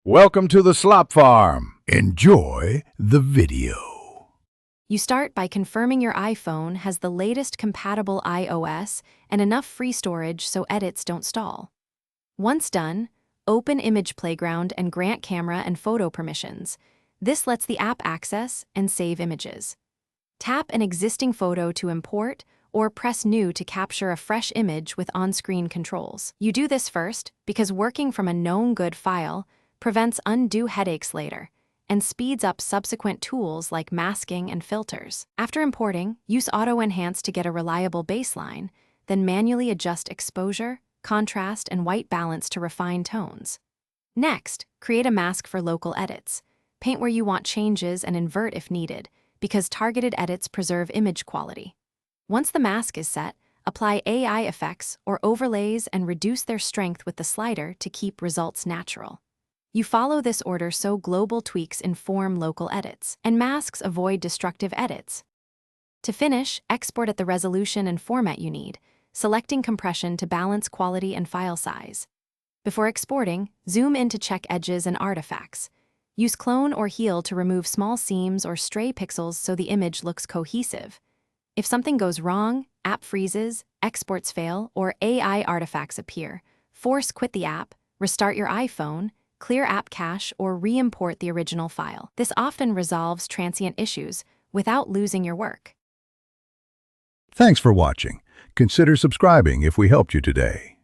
Welcome to the Slop Farm. Enjoy the video. You start by confirming your iPhone has the latest compatible iOS and enough free storage so edits don't stall. Once done, open Image Playground and grant camera and photo permissions. This lets the app access and save images. Tap an existing photo to import or press New to capture a fresh image with on-screen controls. You do this first because working from a known good file prevents undue headaches later and speeds up subsequent tools like masking and filters. After importing, use Auto Enhance to get a reliable baseline, then manually adjust exposure, contrast, and white balance to refine tones. Next, create a mask for local edits. Paint where you want changes and invert if needed, because targeted edits preserve image quality. Once the mask is set, apply AI effects or overlays and reduce their strength with the slider to keep results natural. You follow this order so global tweaks inform local edits, and masks avoid destructive edits. To finish, export at the resolution and format you need, selecting compression to balance quality and file size. Before exporting, zoom in to check edges and artifacts. Use Clone or Heal to remove small seams or stray pixels so the image looks cohesive. If something goes wrong, app freezes, exports fail, or AI artifacts appear, force quit the app, restart your iPhone, clear app cache, or re-import the original file. This often resolves transient issues without losing your work. Thanks for watching. Consider subscribing if we helped you today.